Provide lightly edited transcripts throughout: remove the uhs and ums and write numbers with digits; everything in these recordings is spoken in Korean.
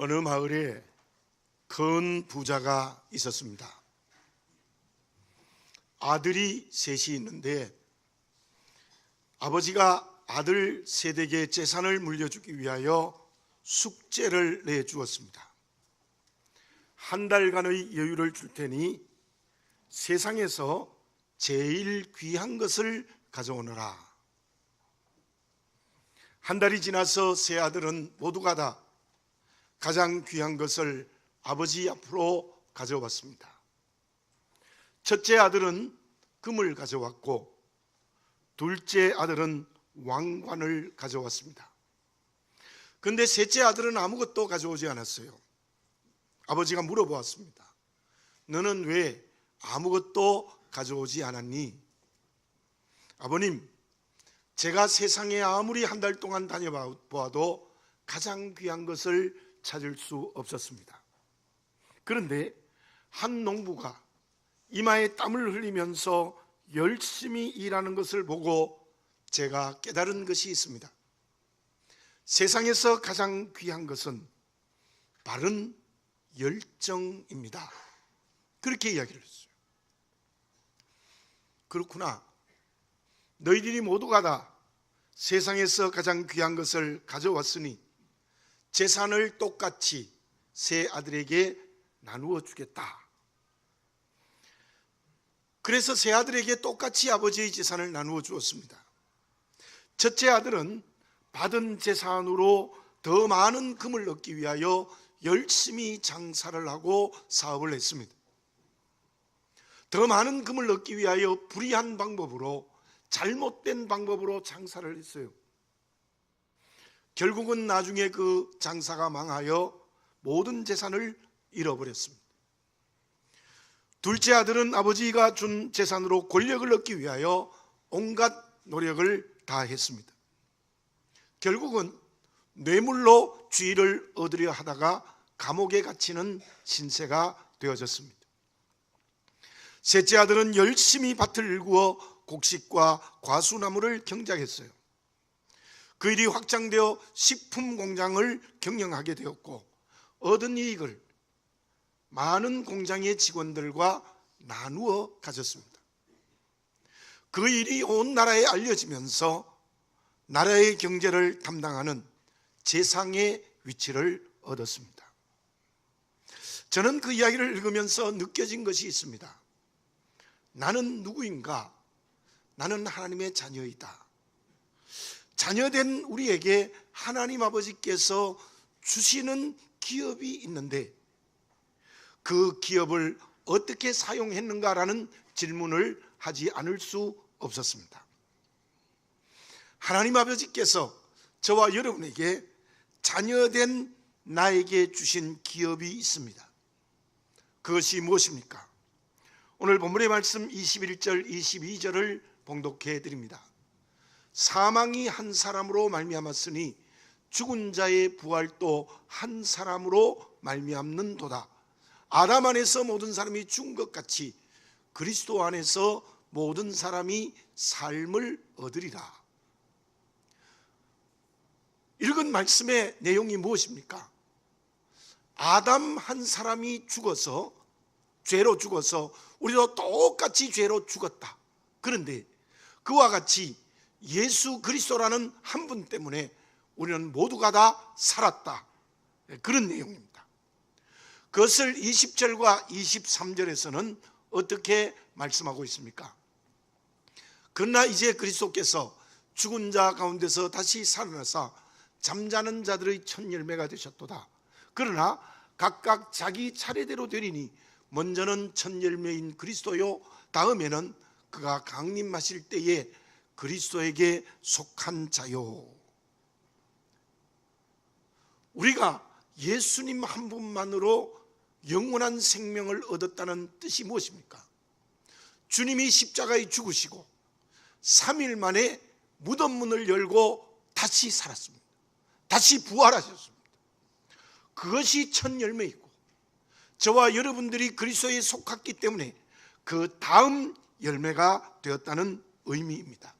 어느 마을에 큰 부자가 있었습니다. 아들이 셋이 있는데 아버지가 아들 세대에게 재산을 물려주기 위하여 숙제를 내주었습니다. 한 달간의 여유를 줄 테니 세상에서 제일 귀한 것을 가져오너라. 한 달이 지나서 세 아들은 모두가 다 가장 귀한 것을 아버지 앞으로 가져왔습니다. 첫째 아들은 금을 가져왔고 둘째 아들은 왕관을 가져왔습니다. 그런데 셋째 아들은 아무것도 가져오지 않았어요. 아버지가 물어보았습니다. 너는 왜 아무것도 가져오지 않았니? 아버님, 제가 세상에 아무리 한 달 동안 다녀보아도 가장 귀한 것을 찾을 수 없었습니다. 그런데 한 농부가 이마에 땀을 흘리면서 열심히 일하는 것을 보고 제가 깨달은 것이 있습니다. 세상에서 가장 귀한 것은 바른 열정입니다. 그렇게 이야기를 했어요. 그렇구나. 너희들이 모두가 다 세상에서 가장 귀한 것을 가져왔으니 재산을 똑같이 세 아들에게 나누어 주겠다. 그래서 세 아들에게 똑같이 아버지의 재산을 나누어 주었습니다. 첫째 아들은 받은 재산으로 더 많은 금을 얻기 위하여 열심히 장사를 하고 사업을 했습니다. 더 많은 금을 얻기 위하여 불의한 방법으로, 잘못된 방법으로 장사를 했어요. 결국은 나중에 그 장사가 망하여 모든 재산을 잃어버렸습니다. 둘째 아들은 아버지가 준 재산으로 권력을 얻기 위하여 온갖 노력을 다했습니다. 결국은 뇌물로 주의를 얻으려 하다가 감옥에 갇히는 신세가 되어졌습니다. 셋째 아들은 열심히 밭을 일구어 곡식과 과수나무를 경작했어요. 그 일이 확장되어 식품 공장을 경영하게 되었고 얻은 이익을 많은 공장의 직원들과 나누어 가졌습니다. 그 일이 온 나라에 알려지면서 나라의 경제를 담당하는 재상의 위치를 얻었습니다. 저는 그 이야기를 읽으면서 느껴진 것이 있습니다. 나는 누구인가? 나는 하나님의 자녀이다. 자녀된 우리에게 하나님 아버지께서 주시는 기업이 있는데 그 기업을 어떻게 사용했는가라는 질문을 하지 않을 수 없었습니다. 하나님 아버지께서 저와 여러분에게 자녀된 나에게 주신 기업이 있습니다. 그것이 무엇입니까? 오늘 본문의 말씀 21절 22절을 봉독해 드립니다. 사망이 한 사람으로 말미암았으니 죽은 자의 부활도 한 사람으로 말미암는도다. 아담 안에서 모든 사람이 죽은 것 같이 그리스도 안에서 모든 사람이 삶을 얻으리라. 읽은 말씀의 내용이 무엇입니까? 아담 한 사람이 죽어서, 죄로 죽어서 우리도 똑같이 죄로 죽었다. 그런데 그와 같이 예수 그리스도라는 한 분 때문에 우리는 모두가 다 살았다. 그런 내용입니다. 그것을 20절과 23절에서는 어떻게 말씀하고 있습니까? 그러나 이제 그리스도께서 죽은 자 가운데서 다시 살아나사 잠자는 자들의 첫 열매가 되셨도다. 그러나 각각 자기 차례대로 되리니 먼저는 첫 열매인 그리스도요, 다음에는 그가 강림하실 때에 그리스도에게 속한 자요. 우리가 예수님 한 분만으로 영원한 생명을 얻었다는 뜻이 무엇입니까? 주님이 십자가에 죽으시고 3일 만에 무덤 문을 열고 다시 살았습니다. 다시 부활하셨습니다. 그것이 첫 열매이고 저와 여러분들이 그리스도에 속했기 때문에 그 다음 열매가 되었다는 의미입니다.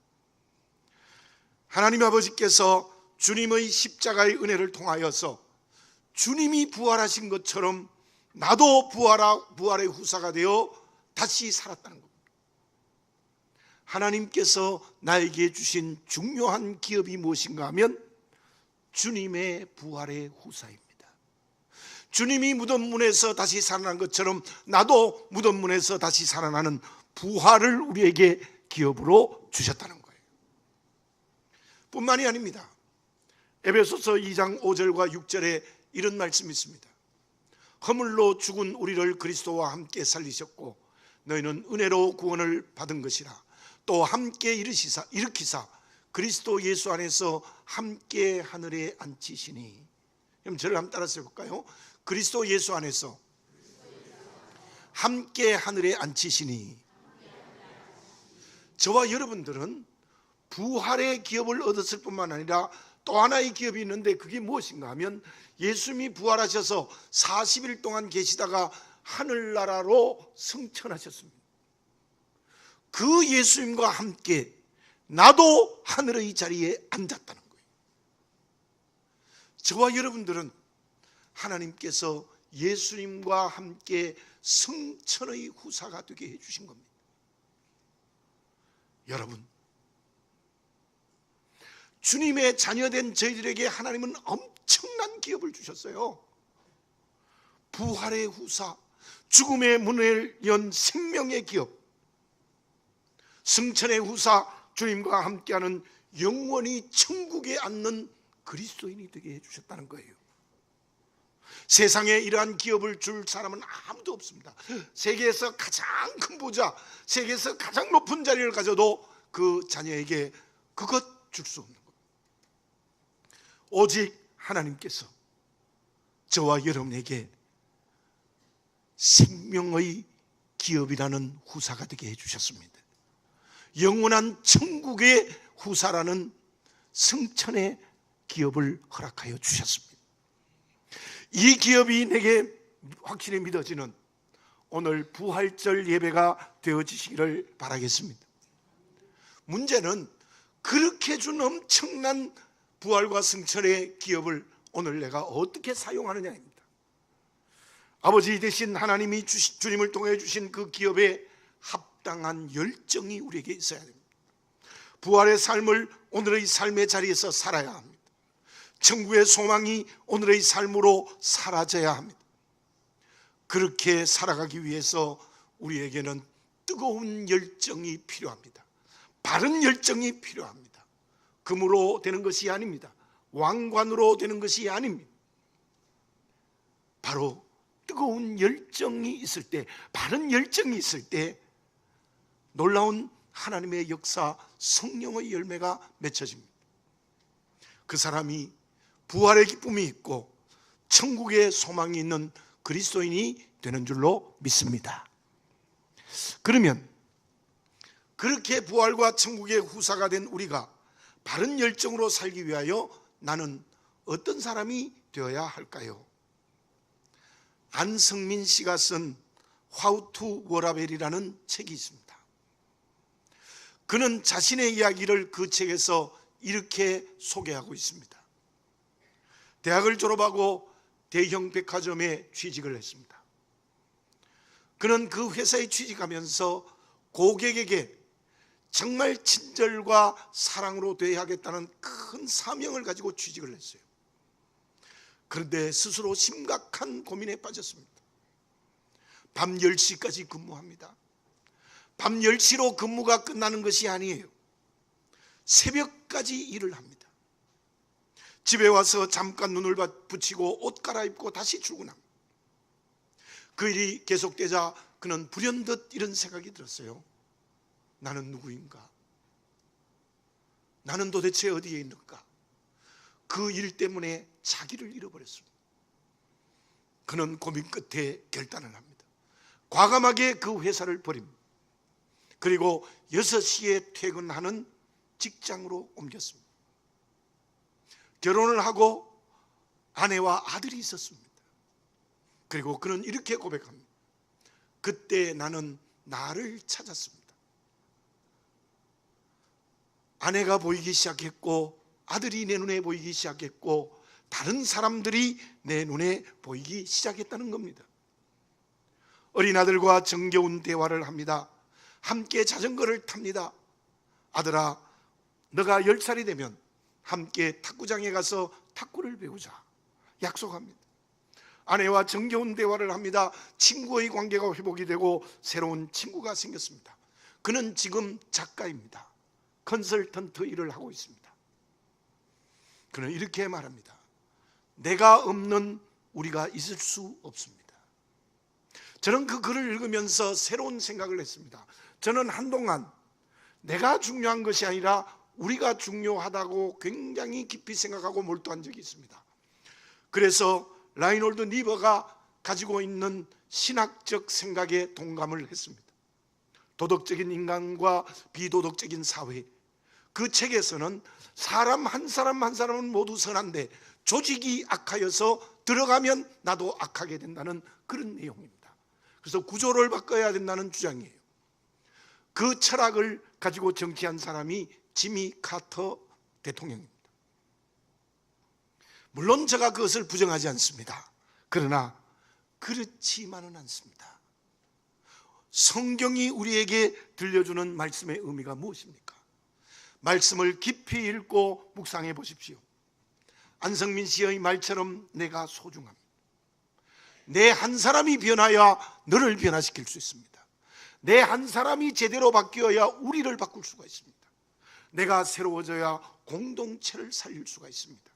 하나님 아버지께서 주님의 십자가의 은혜를 통하여서 주님이 부활하신 것처럼 나도 부활의 후사가 되어 다시 살았다는 겁니다. 하나님께서 나에게 주신 중요한 기업이 무엇인가 하면 주님의 부활의 후사입니다. 주님이 무덤문에서 다시 살아난 것처럼 나도 무덤문에서 다시 살아나는 부활을 우리에게 기업으로 주셨다는 거예요. 뿐만이 아닙니다. 에베소서 2장 5절과 6절에 이런 말씀이 있습니다. 허물로 죽은 우리를 그리스도와 함께 살리셨고 너희는 은혜로 구원을 받은 것이라. 또 함께 일으키사 그리스도 예수 안에서 함께 하늘에 앉히시니. 그럼 저를 한번 따라서 해볼까요? 그리스도 예수 안에서 함께 하늘에 앉히시니. 저와 여러분들은 부활의 기업을 얻었을 뿐만 아니라 또 하나의 기업이 있는데 그게 무엇인가 하면 예수님이 부활하셔서 40일 동안 계시다가 하늘나라로 승천하셨습니다. 그 예수님과 함께 나도 하늘의 자리에 앉았다는 거예요. 저와 여러분들은 하나님께서 예수님과 함께 승천의 후사가 되게 해주신 겁니다. 여러분, 주님의 자녀된 저희들에게 하나님은 엄청난 기업을 주셨어요. 부활의 후사, 죽음의 문을 연 생명의 기업, 승천의 후사, 주님과 함께하는 영원히 천국에 앉는 그리스도인이 되게 해주셨다는 거예요. 세상에 이러한 기업을 줄 사람은 아무도 없습니다. 세계에서 가장 큰 부자, 세계에서 가장 높은 자리를 가져도 그 자녀에게 그것 줄 수 없는 겁니다. 오직 하나님께서 저와 여러분에게 생명의 기업이라는 후사가 되게 해주셨습니다. 영원한 천국의 후사라는 승천의 기업을 허락하여 주셨습니다. 이 기업이 내게 확실히 믿어지는 오늘 부활절 예배가 되어지시기를 바라겠습니다. 문제는 그렇게 준 엄청난 부활과 승천의 기업을 오늘 내가 어떻게 사용하느냐입니다. 아버지 되신 하나님이 주님을 통해 주신 그 기업에 합당한 열정이 우리에게 있어야 됩니다. 부활의 삶을 오늘의 삶의 자리에서 살아야 합니다. 천국의 소망이 오늘의 삶으로 사라져야 합니다. 그렇게 살아가기 위해서 우리에게는 뜨거운 열정이 필요합니다. 바른 열정이 필요합니다. 금으로 되는 것이 아닙니다. 왕관으로 되는 것이 아닙니다. 바로 뜨거운 열정이 있을 때, 바른 열정이 있을 때 놀라운 하나님의 역사, 성령의 열매가 맺혀집니다. 그 사람이 부활의 기쁨이 있고 천국의 소망이 있는 그리스도인이 되는 줄로 믿습니다. 그러면 그렇게 부활과 천국의 후사가 된 우리가 바른 열정으로 살기 위하여 나는 어떤 사람이 되어야 할까요? 안성민 씨가 쓴 How to 워라벨이라는 책이 있습니다. 그는 자신의 이야기를 그 책에서 이렇게 소개하고 있습니다. 대학을 졸업하고 대형 백화점에 취직을 했습니다. 그는 그 회사에 취직하면서 고객에게 정말 친절과 사랑으로 대하겠다는 큰 사명을 가지고 취직을 했어요. 그런데 스스로 심각한 고민에 빠졌습니다. 밤 10시까지 근무합니다. 밤 10시로 근무가 끝나는 것이 아니에요. 새벽까지 일을 합니다. 집에 와서 잠깐 눈을 붙이고 옷 갈아입고 다시 출근합니다. 그 일이 계속되자 그는 불현듯 이런 생각이 들었어요. 나는 누구인가? 나는 도대체 어디에 있는가? 그 일 때문에 자기를 잃어버렸습니다. 그는 고민 끝에 결단을 합니다. 과감하게 그 회사를 버립니다. 그리고 6시에 퇴근하는 직장으로 옮겼습니다. 결혼을 하고 아내와 아들이 있었습니다. 그리고 그는 이렇게 고백합니다. 그때 나는 나를 찾았습니다. 아내가 보이기 시작했고 아들이 내 눈에 보이기 시작했고 다른 사람들이 내 눈에 보이기 시작했다는 겁니다. 어린아들과 정겨운 대화를 합니다. 함께 자전거를 탑니다. 아들아, 너가 10살이 되면 함께 탁구장에 가서 탁구를 배우자. 약속합니다. 아내와 정겨운 대화를 합니다. 친구의 관계가 회복이 되고 새로운 친구가 생겼습니다. 그는 지금 작가입니다. 컨설턴트 일을 하고 있습니다. 그는 이렇게 말합니다. 내가 없는 우리가 있을 수 없습니다. 저는 그 글을 읽으면서 새로운 생각을 했습니다. 저는 한동안 내가 중요한 것이 아니라 우리가 중요하다고 굉장히 깊이 생각하고 몰두한 적이 있습니다. 그래서 라이놀드 니버가 가지고 있는 신학적 생각에 동감을 했습니다. 도덕적인 인간과 비도덕적인 사회, 그 책에서는 사람 한 사람 한 사람은 모두 선한데 조직이 악하여서 들어가면 나도 악하게 된다는 그런 내용입니다. 그래서 구조를 바꿔야 된다는 주장이에요. 그 철학을 가지고 정치한 사람이 지미 카터 대통령입니다. 물론 제가 그것을 부정하지 않습니다. 그러나 그렇지만은 않습니다. 성경이 우리에게 들려주는 말씀의 의미가 무엇입니까? 말씀을 깊이 읽고 묵상해 보십시오. 안성민 씨의 말처럼 내가 소중합니다. 내 한 사람이 변하여 너를 변화시킬 수 있습니다. 내 한 사람이 제대로 바뀌어야 우리를 바꿀 수가 있습니다. 내가 새로워져야 공동체를 살릴 수가 있습니다.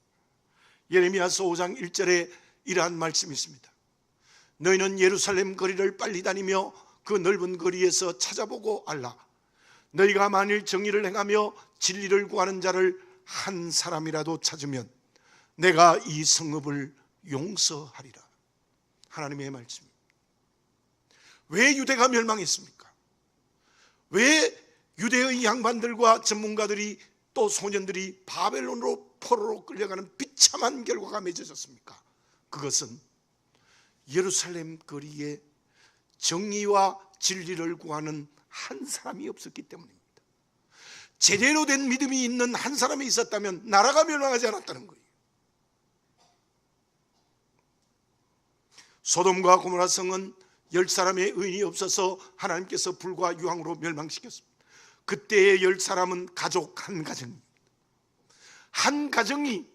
예레미야서 5장 1절에 이러한 말씀이 있습니다. 너희는 예루살렘 거리를 빨리 다니며 그 넓은 거리에서 찾아보고 알라. 너희가 만일 정의를 행하며 진리를 구하는 자를 한 사람이라도 찾으면 내가 이 성읍을 용서하리라. 하나님의 말씀입니다. 왜 유대가 멸망했습니까? 왜 유대의 양반들과 전문가들이 또 소년들이 바벨론으로 포로로 끌려가는 비참한 결과가 맺어졌습니까? 그것은 예루살렘 거리에 정의와 진리를 구하는 한 사람이 없었기 때문입니다. 제대로 된 믿음이 있는 한 사람이 있었다면 나라가 멸망하지 않았다는 거예요. 소돔과 고모라 성은 10사람의 의인이 없어서 하나님께서 불과 유황으로 멸망시켰습니다. 그때의 10사람은 가족 한 가정입니다. 한 가정이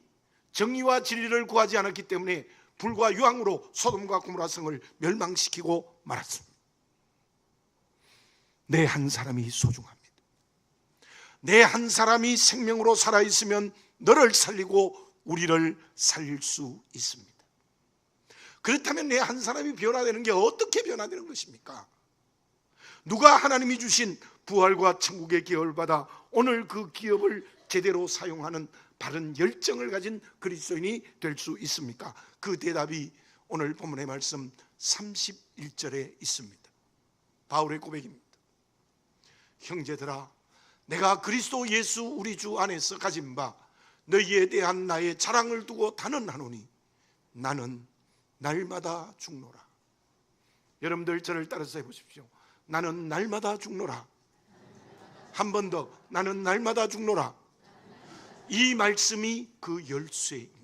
정의와 진리를 구하지 않았기 때문에 불과 유황으로 소돔과 고모라 성을 멸망시키고 말았습니다. 내 한 사람이 소중합니다. 내 한 사람이 생명으로 살아있으면 너를 살리고 우리를 살릴 수 있습니다. 그렇다면 내 한 사람이 변화되는 게 어떻게 변화되는 것입니까? 누가 하나님이 주신 부활과 천국의 기업을 받아 오늘 그 기업을 제대로 사용하는 바른 열정을 가진 그리스도인이 될 수 있습니까? 그 대답이 오늘 본문의 말씀 31절에 있습니다. 바울의 고백입니다. 형제들아, 내가 그리스도 예수 우리 주 안에서 가진 바 너희에 대한 나의 자랑을 두고 단언하노니 나는 날마다 죽노라. 여러분들 저를 따라서 해보십시오. 나는 날마다 죽노라. 한 번 더, 나는 날마다 죽노라. 이 말씀이 그 열쇠입니다.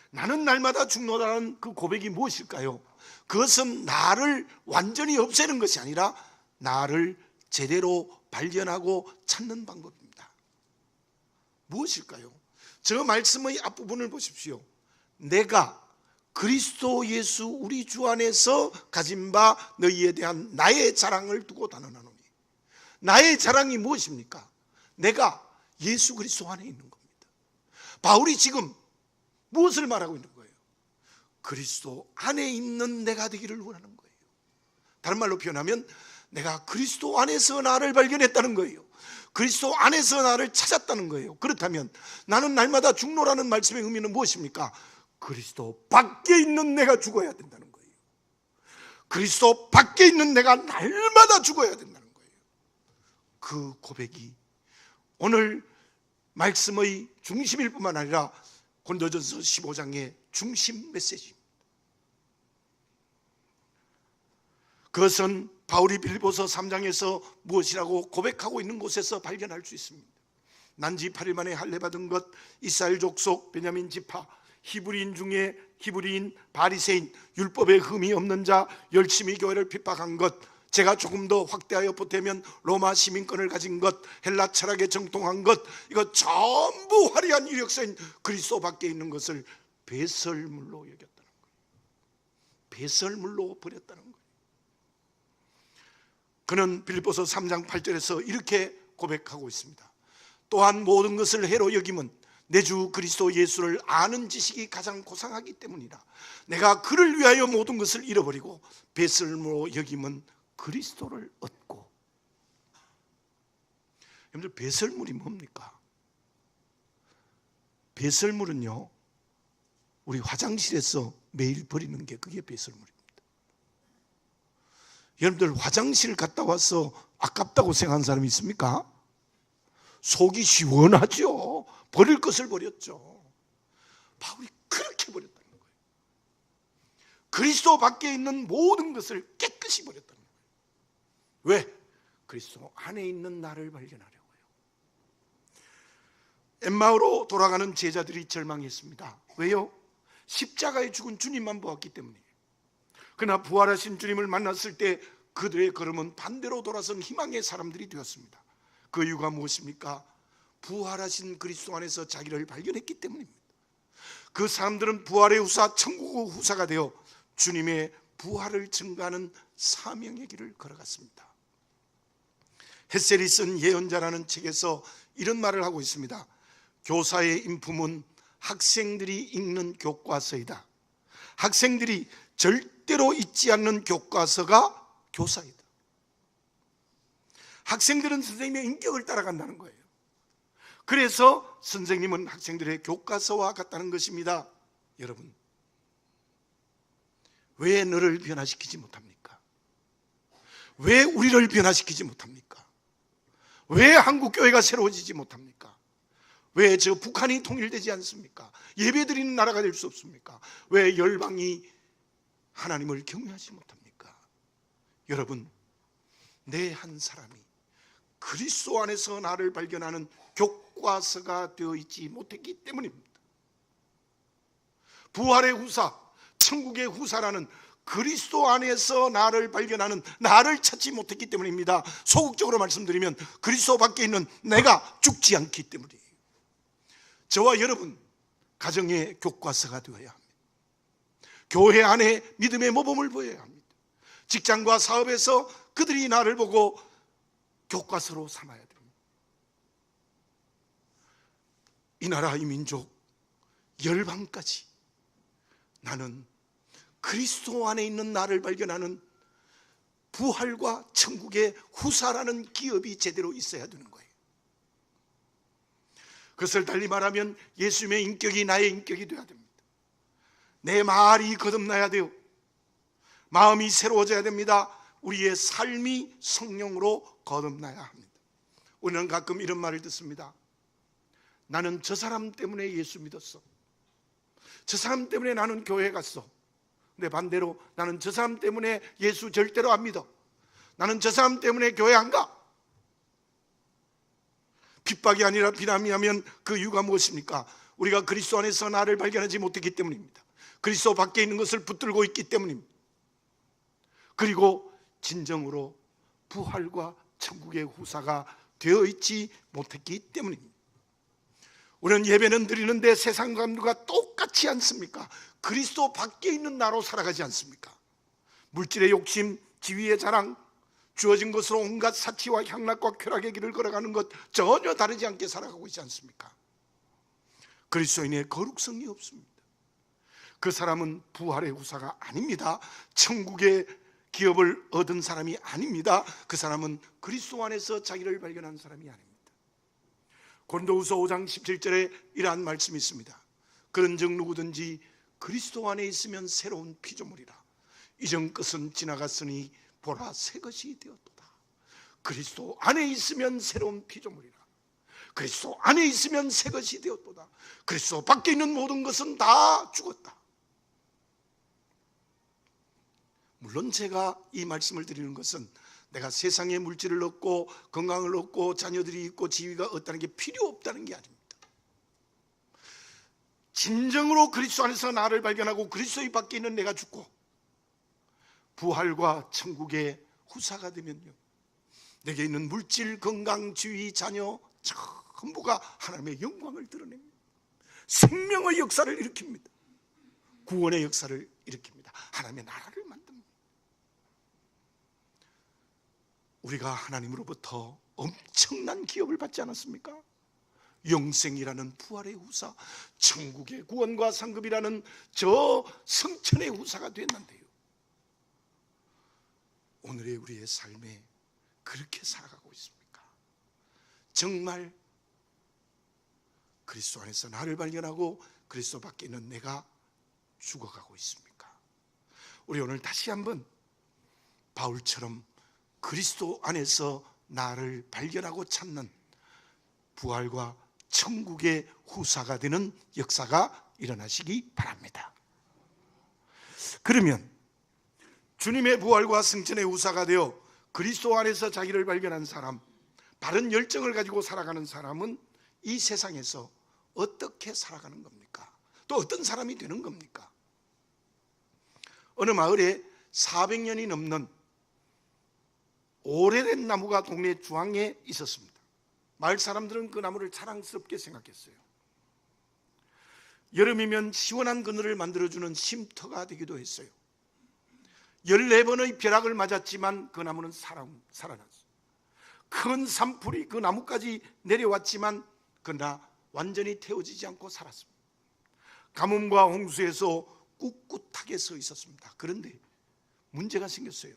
나는 날마다 죽노라는 그 고백이 무엇일까요? 그것은 나를 완전히 없애는 것이 아니라 나를 제대로 발견하고 찾는 방법입니다. 무엇일까요? 저 말씀의 앞부분을 보십시오. 내가 그리스도 예수 우리 주 안에서 가진 바 너희에 대한 나의 자랑을 두고 단언하노니. 나의 자랑이 무엇입니까? 내가 예수 그리스도 안에 있는 겁니다. 바울이 지금 무엇을 말하고 있는 거예요? 그리스도 안에 있는 내가 되기를 원하는 거예요. 다른 말로 표현하면 내가 그리스도 안에서 나를 발견했다는 거예요. 그리스도 안에서 나를 찾았다는 거예요. 그렇다면 나는 날마다 죽노라는 말씀의 의미는 무엇입니까? 그리스도 밖에 있는 내가 죽어야 된다는 거예요. 그리스도 밖에 있는 내가 날마다 죽어야 된다는 거예요. 그 고백이 오늘 말씀의 중심일 뿐만 아니라 고린도전서 15장의 중심 메시지입니다. 그것은 바울이 빌립보서 3장에서 무엇이라고 고백하고 있는 곳에서 발견할 수 있습니다. 난지 8일 만에 할례 받은 것, 이스라엘 족속 베냐민 지파, 히브리인 중에 히브리인 바리새인, 율법에 흠이 없는 자, 열심히 교회를 핍박한 것, 제가 조금 더 확대하여 보태면 로마 시민권을 가진 것, 헬라 철학에 정통한 것, 이거 전부 화려한 이력서인 그리스도 밖에 있는 것을 배설물로 여겼다는 거예요. 배설물로 버렸다는 거예요. 그는 빌립보서 3장 8절에서 이렇게 고백하고 있습니다. 또한 모든 것을 해로 여김은 내 주 그리스도 예수를 아는 지식이 가장 고상하기 때문이라. 내가 그를 위하여 모든 것을 잃어버리고 배설물로 여김은 그리스도를 얻고. 여러분들, 배설물이 뭡니까? 배설물은요, 우리 화장실에서 매일 버리는 게 그게 배설물입니다. 여러분들, 화장실 갔다 와서 아깝다고 생각하는 사람이 있습니까? 속이 시원하죠. 버릴 것을 버렸죠. 바울이 그렇게 버렸다는 거예요. 그리스도 밖에 있는 모든 것을 깨끗이 버렸다는 거예요. 왜? 그리스도 안에 있는 나를 발견하려고요. 엠마오로 돌아가는 제자들이 절망했습니다. 왜요? 십자가에 죽은 주님만 보았기 때문이에요. 그러나 부활하신 주님을 만났을 때 그들의 걸음은 반대로 돌아선 희망의 사람들이 되었습니다. 그 이유가 무엇입니까? 부활하신 그리스도 안에서 자기를 발견했기 때문입니다. 그 사람들은 부활의 후사, 천국의 후사가 되어 주님의 부활을 증거하는 사명의 길을 걸어갔습니다. 햇셀이 쓴 예언자라는 책에서 이런 말을 하고 있습니다. 교사의 인품은 학생들이 읽는 교과서이다. 학생들이 절대로 잊지 않는 교과서가 교사이다. 학생들은 선생님의 인격을 따라간다는 거예요. 그래서 선생님은 학생들의 교과서와 같다는 것입니다. 여러분, 왜 너를 변화시키지 못합니까? 왜 우리를 변화시키지 못합니까? 왜 한국교회가 새로워지지 못합니까? 왜 저 북한이 통일되지 않습니까? 예배드리는 나라가 될 수 없습니까? 왜 열방이 하나님을 경외하지 못합니까? 여러분, 내 한 사람이 그리스도 안에서 나를 발견하는 교과서가 되어 있지 못했기 때문입니다. 부활의 후사, 천국의 후사라는 그리스도 안에서 나를 발견하는 나를 찾지 못했기 때문입니다. 소극적으로 말씀드리면 그리스도 밖에 있는 내가 죽지 않기 때문이에요. 저와 여러분, 가정의 교과서가 되어야 합니다. 교회 안에 믿음의 모범을 보여야 합니다. 직장과 사업에서 그들이 나를 보고 교과서로 삼아야 됩니다. 이 나라, 이 민족, 열방까지 나는 그리스도 안에 있는 나를 발견하는 부활과 천국의 후사라는 기업이 제대로 있어야 되는 거예요. 그것을 달리 말하면 예수님의 인격이 나의 인격이 되어야 됩니다. 내 말이 거듭나야 돼요. 마음이 새로워져야 됩니다. 우리의 삶이 성령으로 거듭나야 합니다. 우리는 가끔 이런 말을 듣습니다. 나는 저 사람 때문에 예수 믿었어. 저 사람 때문에 나는 교회 갔어. 근데 반대로 나는 저 사람 때문에 예수 절대로 안 믿어. 나는 저 사람 때문에 교회 안 가. 핍박이 아니라 비난이라면 그 이유가 무엇입니까? 우리가 그리스도 안에서 나를 발견하지 못했기 때문입니다. 그리스도 밖에 있는 것을 붙들고 있기 때문입니다. 그리고 진정으로 부활과 천국의 후사가 되어 있지 못했기 때문입니다. 우리는 예배는 드리는데 세상 사람들과 똑같지 않습니까? 그리스도 밖에 있는 나로 살아가지 않습니까? 물질의 욕심, 지위의 자랑, 주어진 것으로 온갖 사치와 향락과 쾌락의 길을 걸어가는 것 전혀 다르지 않게 살아가고 있지 않습니까? 그리스도인의 거룩성이 없습니다. 그 사람은 부활의 후사가 아닙니다. 천국의 기업을 얻은 사람이 아닙니다. 그 사람은 그리스도 안에서 자기를 발견한 사람이 아닙니다. 고린도후서 5장 17절에 이러한 말씀이 있습니다. 그런즉 누구든지 그리스도 안에 있으면 새로운 피조물이라. 이전 것은 지나갔으니 보라 새 것이 되었도다. 그리스도 안에 있으면 새로운 피조물이라. 그리스도 안에 있으면 새 것이 되었도다. 그리스도 밖에 있는 모든 것은 다 죽었다. 물론 제가 이 말씀을 드리는 것은 내가 세상의 물질을 얻고 건강을 얻고 자녀들이 있고 지위가 없다는 게 필요 없다는 게 아닙니다. 진정으로 그리스도 안에서 나를 발견하고 그리스도의 밖에 있는 내가 죽고 부활과 천국의 후사가 되면요, 내게 있는 물질, 건강, 지위, 자녀 전부가 하나님의 영광을 드러냅니다. 생명의 역사를 일으킵니다. 구원의 역사를 일으킵니다. 하나님의 나라를 만듭니다. 우리가 하나님으로부터 엄청난 기업을 받지 않았습니까? 영생이라는 부활의 후사, 천국의 구원과 상급이라는 저 성천의 후사가 됐는데요, 오늘의 우리의 삶에 그렇게 살아가고 있습니까? 정말 그리스도 안에서 나를 발견하고 그리스도 밖에 있는 내가 죽어가고 있습니까? 우리 오늘 다시 한번 바울처럼 그리스도 안에서 나를 발견하고 찾는 부활과 천국의 후사가 되는 역사가 일어나시기 바랍니다. 그러면 주님의 부활과 승천의 후사가 되어 그리스도 안에서 자기를 발견한 사람, 바른 열정을 가지고 살아가는 사람은 이 세상에서 어떻게 살아가는 겁니까? 또 어떤 사람이 되는 겁니까? 어느 마을에 400년이 넘는 오래된 나무가 동네 중앙에 있었습니다. 마을 사람들은 그 나무를 자랑스럽게 생각했어요. 여름이면 시원한 그늘을 만들어주는 쉼터가 되기도 했어요. 14번의 벼락을 맞았지만 그 나무는 살아났어요. 큰 산불이 그 나무까지 내려왔지만 그러나 완전히 태워지지 않고 살았습니다. 가뭄과 홍수에서 꿋꿋하게 서 있었습니다. 그런데 문제가 생겼어요.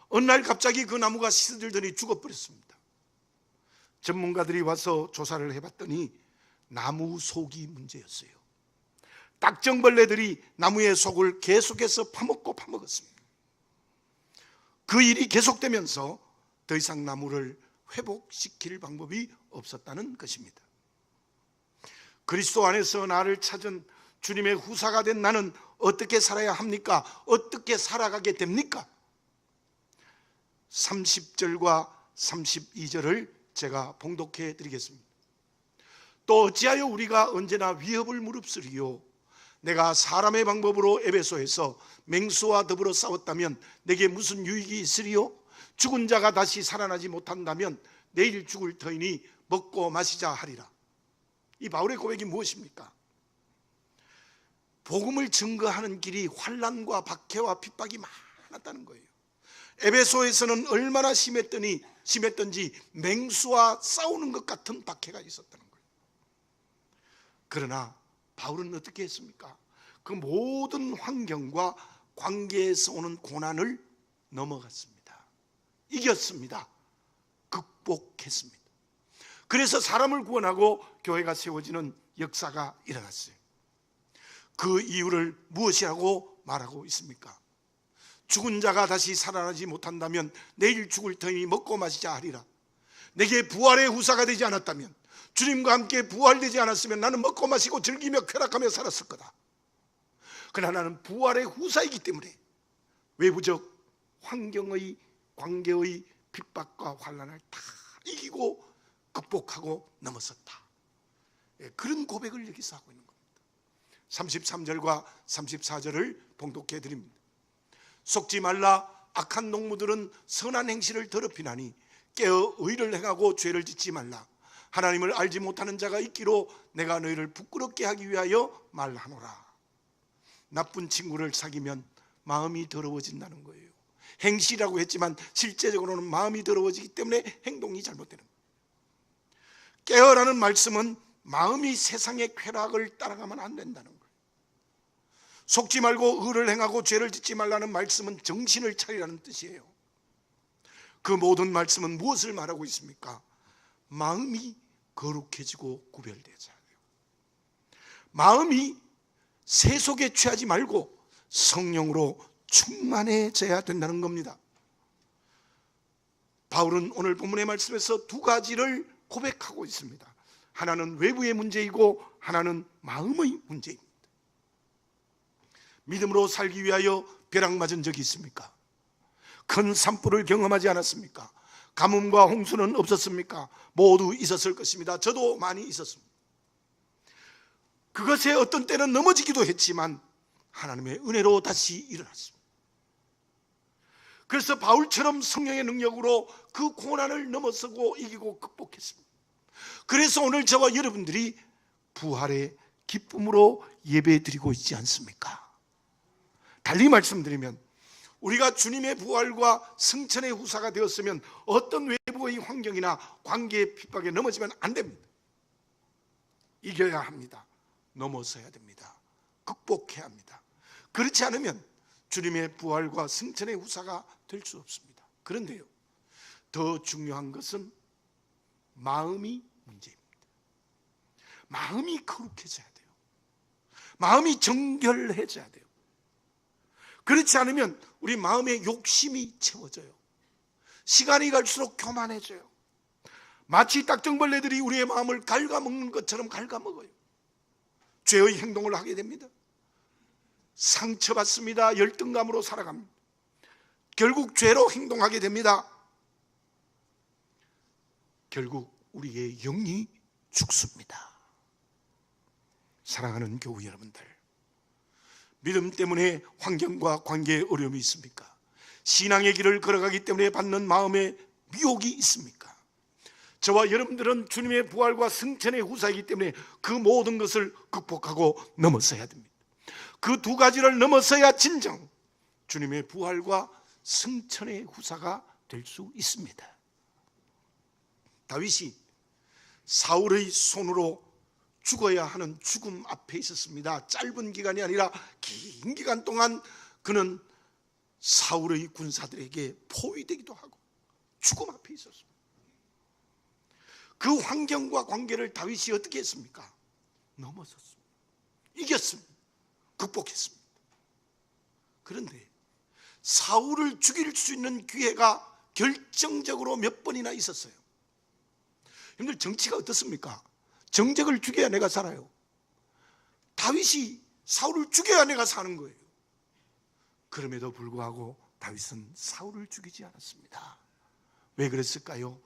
어느 날 갑자기 그 나무가 시들더니 죽어버렸습니다. 전문가들이 와서 조사를 해봤더니 나무 속이 문제였어요. 딱정벌레들이 나무의 속을 계속해서 파먹었습니다. 그 일이 계속되면서 더 이상 나무를 회복시킬 방법이 없었다는 것입니다. 그리스도 안에서 나를 찾은 주님의 후사가 된 나는 어떻게 살아야 합니까? 어떻게 살아가게 됩니까? 30절과 32절을 제가 봉독해 드리겠습니다. 또 어찌하여 우리가 언제나 위협을 무릅쓰리요? 내가 사람의 방법으로 에베소에서 맹수와 더불어 싸웠다면 내게 무슨 유익이 있으리요? 죽은 자가 다시 살아나지 못한다면 내일 죽을 터이니 먹고 마시자 하리라. 이 바울의 고백이 무엇입니까? 복음을 증거하는 길이 환난과 박해와 핍박이 많았다는 거예요. 에베소에서는 얼마나 심했던지 맹수와 싸우는 것 같은 박해가 있었다는 거예요. 그러나 바울은 어떻게 했습니까? 그 모든 환경과 관계에서 오는 고난을 넘어갔습니다. 이겼습니다. 극복했습니다. 그래서 사람을 구원하고 교회가 세워지는 역사가 일어났어요. 그 이유를 무엇이라고 말하고 있습니까? 죽은 자가 다시 살아나지 못한다면 내일 죽을 터이니 먹고 마시자 하리라. 내게 부활의 후사가 되지 않았다면, 주님과 함께 부활되지 않았으면 나는 먹고 마시고 즐기며 쾌락하며 살았을 거다. 그러나 나는 부활의 후사이기 때문에 외부적 환경의 관계의 핍박과 환난을 다 이기고 극복하고 넘어섰다. 그런 고백을 여기서 하고 있는 겁니다. 33절과 34절을 봉독해 드립니다. 속지 말라. 악한 농부들은 선한 행실을 더럽히나니 깨어 의를 행하고 죄를 짓지 말라. 하나님을 알지 못하는 자가 있기로 내가 너희를 부끄럽게 하기 위하여 말하노라. 나쁜 친구를 사귀면 마음이 더러워진다는 거예요. 행실이라고 했지만 실제적으로는 마음이 더러워지기 때문에 행동이 잘못되는 거예요. 깨어라는 말씀은 마음이 세상의 쾌락을 따라가면 안 된다는 거예요. 속지 말고 의를 행하고 죄를 짓지 말라는 말씀은 정신을 차리라는 뜻이에요. 그 모든 말씀은 무엇을 말하고 있습니까? 마음이 거룩해지고 구별되자 해요. 마음이 세속에 취하지 말고 성령으로 충만해져야 된다는 겁니다. 바울은 오늘 본문의 말씀에서 두 가지를 고백하고 있습니다. 하나는 외부의 문제이고 하나는 마음의 문제입니다. 믿음으로 살기 위하여 벼락 맞은 적이 있습니까? 큰 산불을 경험하지 않았습니까? 가뭄과 홍수는 없었습니까? 모두 있었을 것입니다. 저도 많이 있었습니다. 그것에 어떤 때는 넘어지기도 했지만 하나님의 은혜로 다시 일어났습니다. 그래서 바울처럼 성령의 능력으로 그 고난을 넘어서고 이기고 극복했습니다. 그래서 오늘 저와 여러분들이 부활의 기쁨으로 예배드리고 있지 않습니까? 달리 말씀드리면 우리가 주님의 부활과 승천의 후사가 되었으면 어떤 외부의 환경이나 관계의 핍박에 넘어지면 안 됩니다. 이겨야 합니다. 넘어서야 됩니다. 극복해야 합니다. 그렇지 않으면 주님의 부활과 승천의 후사가 될 수 없습니다. 그런데요, 더 중요한 것은 마음이 문제입니다. 마음이 거룩해져야 돼요. 마음이 정결해져야 돼요. 그렇지 않으면 우리 마음의 욕심이 채워져요. 시간이 갈수록 교만해져요. 마치 딱정벌레들이 우리의 마음을 갉아먹는 것처럼 갉아먹어요. 죄의 행동을 하게 됩니다. 상처받습니다. 열등감으로 살아갑니다. 결국 죄로 행동하게 됩니다. 결국 우리의 영이 죽습니다. 사랑하는 교우 여러분들, 믿음 때문에 환경과 관계에 어려움이 있습니까? 신앙의 길을 걸어가기 때문에 받는 마음의 미혹이 있습니까? 저와 여러분들은 주님의 부활과 승천의 후사이기 때문에 그 모든 것을 극복하고 넘어서야 됩니다. 그 두 가지를 넘어서야 진정 주님의 부활과 승천의 후사가 될 수 있습니다. 다윗이 사울의 손으로 죽어야 하는 죽음 앞에 있었습니다. 짧은 기간이 아니라 긴 기간 동안 그는 사울의 군사들에게 포위되기도 하고 죽음 앞에 있었습니다. 그 환경과 관계를 다윗이 어떻게 했습니까? 넘어섰습니다. 이겼습니다. 극복했습니다. 그런데 사울을 죽일 수 있는 기회가 결정적으로 몇 번이나 있었어요. 여러분들, 정치가 어떻습니까? 정적을 죽여야 내가 살아요. 다윗이 사울을 죽여야 내가 사는 거예요. 그럼에도 불구하고 다윗은 사울을 죽이지 않았습니다. 왜 그랬을까요?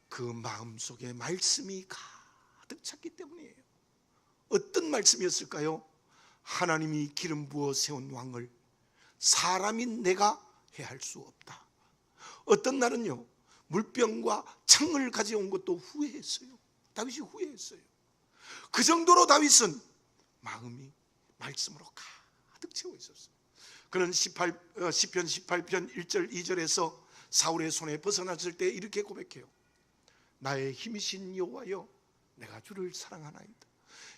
그 마음속에 말씀이 가득 찼기 때문이에요. 어떤 말씀이었을까요? 하나님이 기름 부어 세운 왕을 사람인 내가 해할 수 없다. 어떤 날은요, 물병과 창을 가져온 것도 후회했어요. 다윗이 후회했어요. 그 정도로 다윗은 마음이 말씀으로 가득 채워 있었어요. 그는 시편 18편 1절 2절에서 사울의 손에 벗어났을 때 이렇게 고백해요. 나의 힘이신 여호와여, 내가 주를 사랑하나이다.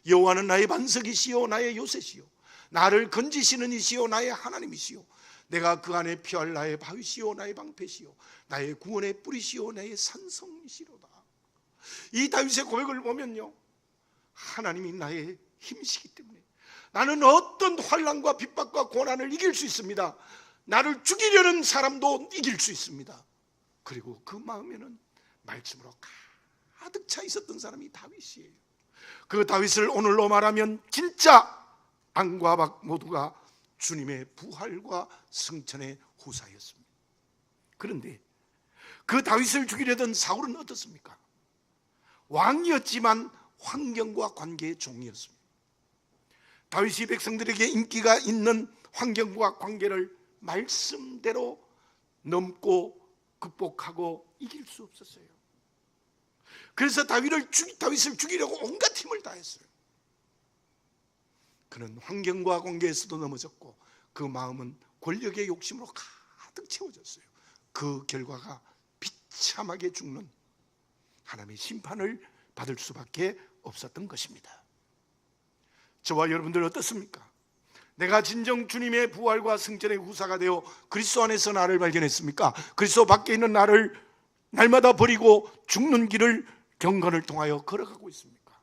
여호와는 나의 반석이시요 나의 요새시요 나를 건지시는 이시요 나의 하나님이시요 내가 그 안에 피할 나의 바위시요 나의 방패시요 나의 구원의 뿌리시요 나의 산성이시로다. 이 다윗의 고백을 보면요, 하나님이 나의 힘이시기 때문에 나는 어떤 환난과 핍박과 고난을 이길 수 있습니다. 나를 죽이려는 사람도 이길 수 있습니다. 그리고 그 마음에는 말씀으로 가득 차 있었던 사람이 다윗이에요. 그 다윗을 오늘로 말하면 진짜 안과 밖 모두가 주님의 부활과 승천의 후사였습니다. 그런데 그 다윗을 죽이려던 사울은 어떻습니까? 왕이었지만 환경과 관계의 종이었습니다. 다윗이 백성들에게 인기가 있는 환경과 관계를 말씀대로 넘고 극복하고 이길 수 없었어요. 그래서 다윗을 죽이려고 온갖 힘을 다했어요. 그는 환경과 관계에서도 넘어졌고 그 마음은 권력의 욕심으로 가득 채워졌어요. 그 결과가 비참하게 죽는 하나님의 심판을 받을 수밖에 없었던 것입니다. 저와 여러분들 어떻습니까? 내가 진정 주님의 부활과 승천의 후사가 되어 그리스도 안에서 나를 발견했습니까? 그리스도 밖에 있는 나를 날마다 버리고 죽는 길을 경건을 통하여 걸어가고 있습니까?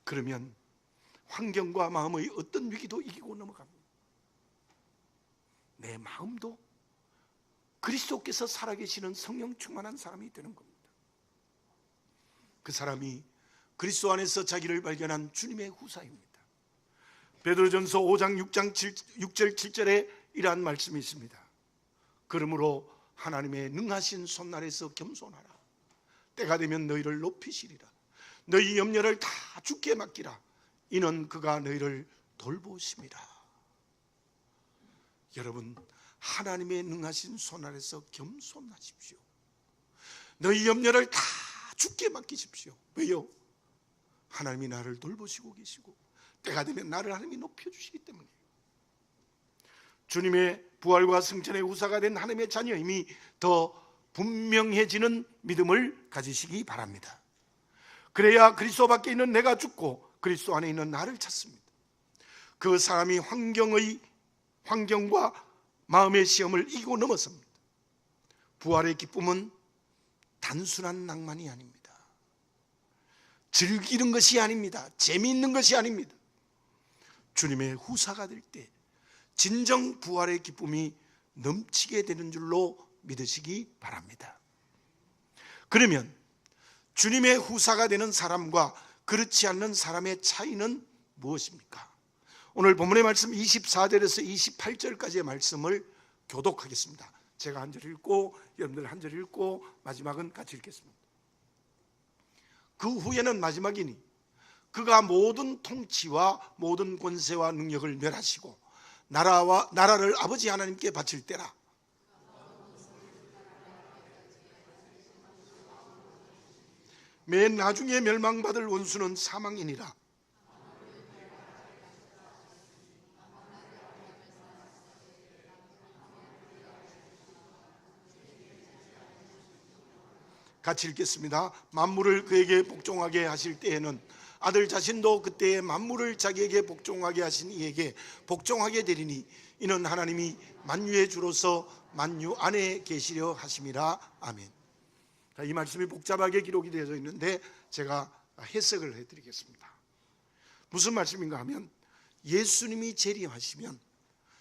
그러면 환경과 마음의 어떤 위기도 이기고 넘어갑니다. 내 마음도 그리스도께서 살아계시는 성령 충만한 사람이 되는 겁니다. 그 사람이 그리스도 안에서 자기를 발견한 주님의 후사입니다. 베드로전서 5장 6절 7절에 이러한 말씀이 있습니다. 그러므로 하나님의 능하신 손날에서 겸손하라. 때가 되면 너희를 높이시리라. 너희 염려를 다 주께 맡기라. 이는 그가 너희를 돌보심이라. 여러분, 하나님의 능하신 손아래서 겸손하십시오. 너희 염려를 다 주께 맡기십시오. 왜요? 하나님이 나를 돌보시고 계시고 때가 되면 나를 하나님이 높여주시기 때문에. 주님의 부활과 승천의 후사가 된 하나님의 자녀임이 더 분명해지는 믿음을 가지시기 바랍니다. 그래야 그리스도 밖에 있는 내가 죽고 그리스도 안에 있는 나를 찾습니다. 그 사람이 환경과 마음의 시험을 이기고 넘어섭니다. 부활의 기쁨은 단순한 낭만이 아닙니다. 즐기는 것이 아닙니다. 재미있는 것이 아닙니다. 주님의 후사가 될 때 진정 부활의 기쁨이 넘치게 되는 줄로 믿으시기 바랍니다. 그러면 주님의 후사가 되는 사람과 그렇지 않는 사람의 차이는 무엇입니까? 오늘 본문의 말씀 24절에서 28절까지의 말씀을 교독하겠습니다. 제가 한 절 읽고 여러분들 한 절 읽고 마지막은 같이 읽겠습니다. 그 후에는 마지막이니 그가 모든 통치와 모든 권세와 능력을 멸하시고 나라를 아버지 하나님께 바칠 때라. 맨 나중에 멸망받을 원수는 사망이니라. 같이 읽겠습니다. 만물을 그에게 복종하게 하실 때에는 아들 자신도 그때에 만물을 자기에게 복종하게 하신 이에게 복종하게 되리니 이는 하나님이 만유의 주로서 만유 안에 계시려 하심이라. 아멘. 이 말씀이 복잡하게 기록이 되어져 있는데 제가 해석을 해드리겠습니다. 무슨 말씀인가 하면 예수님이 재림하시면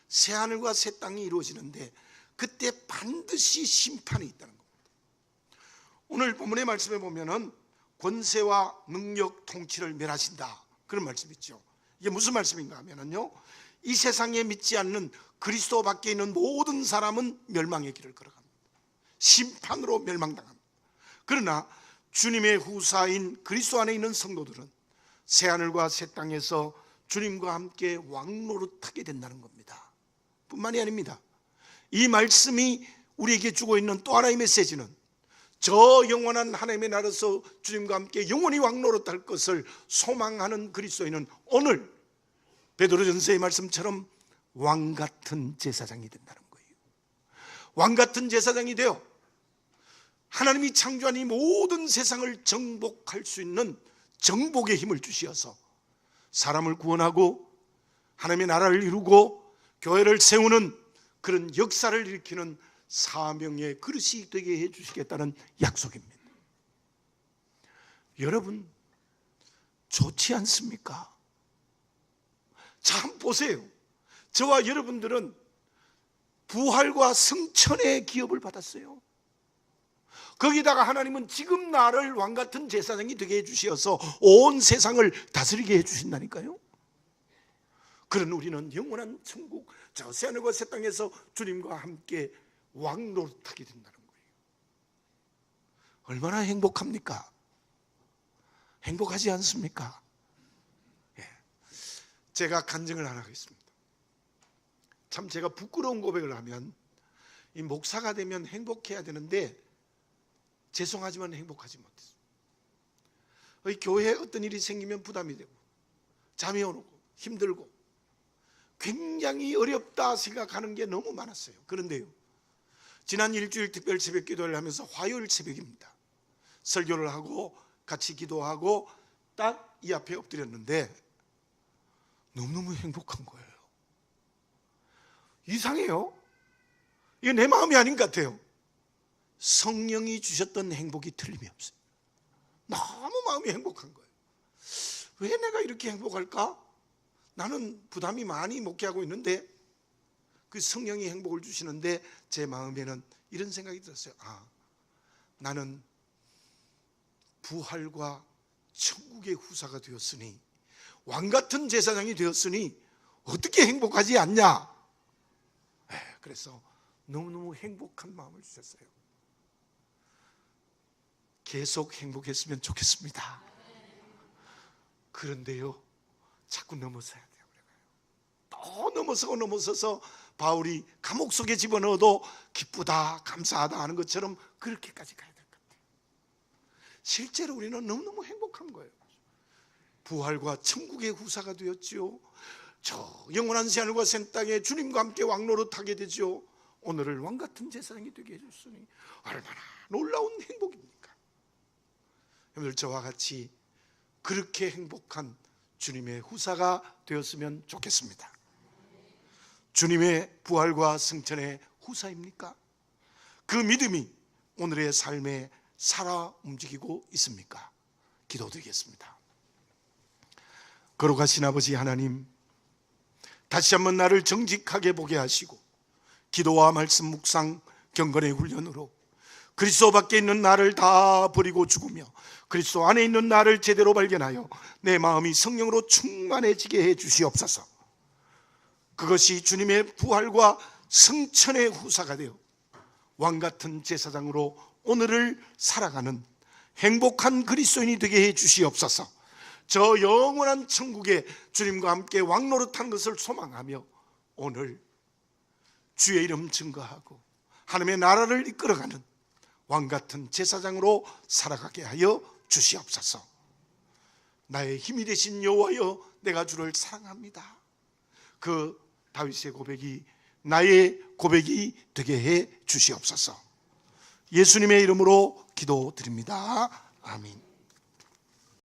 새하늘과 새 땅이 이루어지는데 그때 반드시 심판이 있다는 겁니다. 오늘 본문의 말씀에 보면은 권세와 능력, 통치를 멸하신다, 그런 말씀이 있죠. 이게 무슨 말씀인가 하면은요, 이 세상에 믿지 않는 그리스도 밖에 있는 모든 사람은 멸망의 길을 걸어갑니다. 심판으로 멸망당합니다. 그러나 주님의 후사인 그리스도 안에 있는 성도들은 새하늘과 새 땅에서 주님과 함께 왕노릇하게 된다는 겁니다. 뿐만이 아닙니다. 이 말씀이 우리에게 주고 있는 또 하나의 메시지는 저 영원한 하나님의 나라에서 주님과 함께 영원히 왕노릇할 것을 소망하는 그리스도인은 오늘 베드로전서의 말씀처럼 왕같은 제사장이 된다는 거예요. 왕같은 제사장이 되어 하나님이 창조한 이 모든 세상을 정복할 수 있는 정복의 힘을 주시어서 사람을 구원하고 하나님의 나라를 이루고 교회를 세우는 그런 역사를 일으키는 사명의 그릇이 되게 해주시겠다는 약속입니다. 여러분, 좋지 않습니까? 참 보세요. 저와 여러분들은 부활과 승천의 기업을 받았어요. 거기다가 하나님은 지금 나를 왕같은 제사장이 되게 해주셔서 온 세상을 다스리게 해주신다니까요. 그런 우리는 영원한 천국, 저 새하늘과 새 땅에서 주님과 함께 왕노릇하게 된다는 거예요. 얼마나 행복합니까? 행복하지 않습니까? 예. 제가 간증을 하나 하겠습니다. 참 제가 부끄러운 고백을 하면 이 목사가 되면 행복해야 되는데 죄송하지만 행복하지 못했어요. 교회에 어떤 일이 생기면 부담이 되고 잠이 오고 힘들고 굉장히 어렵다 생각하는 게 너무 많았어요. 그런데요, 지난 일주일 특별 새벽 기도를 하면서 화요일 새벽입니다. 설교를 하고 같이 기도하고 딱 이 앞에 엎드렸는데 너무너무 행복한 거예요. 이상해요. 이게 내 마음이 아닌 것 같아요. 성령이 주셨던 행복이 틀림이 없어요. 너무 마음이 행복한 거예요. 왜 내가 이렇게 행복할까? 나는 부담이 많이 목회하고 있는데 그 성령이 행복을 주시는데 제 마음에는 이런 생각이 들었어요. 나는 부활과 천국의 후사가 되었으니, 왕같은 제사장이 되었으니 어떻게 행복하지 않냐? 그래서 너무너무 행복한 마음을 주셨어요. 계속 행복했으면 좋겠습니다. 그런데요, 자꾸 넘어서야 돼요. 또 넘어서서 바울이 감옥 속에 집어넣어도 기쁘다, 감사하다 하는 것처럼 그렇게까지 가야 될 것 같아요. 실제로 우리는 너무너무 행복한 거예요. 부활과 천국의 후사가 되었지요. 저 영원한 새하늘과 새 땅에 주님과 함께 왕노릇하게 되죠. 오늘을 왕같은 제사장이 되게 해줬으니 얼마나 놀라운 행복입니까? 여러분들, 저와 같이 그렇게 행복한 주님의 후사가 되었으면 좋겠습니다. 주님의 부활과 승천의 후사입니까? 그 믿음이 오늘의 삶에 살아 움직이고 있습니까? 기도드리겠습니다. 거룩하신 아버지 하나님, 다시 한번 나를 정직하게 보게 하시고 기도와 말씀 묵상 경건의 훈련으로 그리스도 밖에 있는 나를 다 버리고 죽으며 그리스도 안에 있는 나를 제대로 발견하여 내 마음이 성령으로 충만해지게 해 주시옵소서. 그것이 주님의 부활과 승천의 후사가 되어 왕같은 제사장으로 오늘을 살아가는 행복한 그리스도인이 되게 해 주시옵소서. 저 영원한 천국에 주님과 함께 왕노릇하는 것을 소망하며 오늘 주의 이름 증거하고 하나님의 나라를 이끌어가는 왕같은 제사장으로 살아가게 하여 주시옵소서. 나의 힘이 되신 여호와여, 내가 주를 사랑합니다. 그 다윗의 고백이 나의 고백이 되게 해 주시옵소서. 예수님의 이름으로 기도드립니다. 아멘.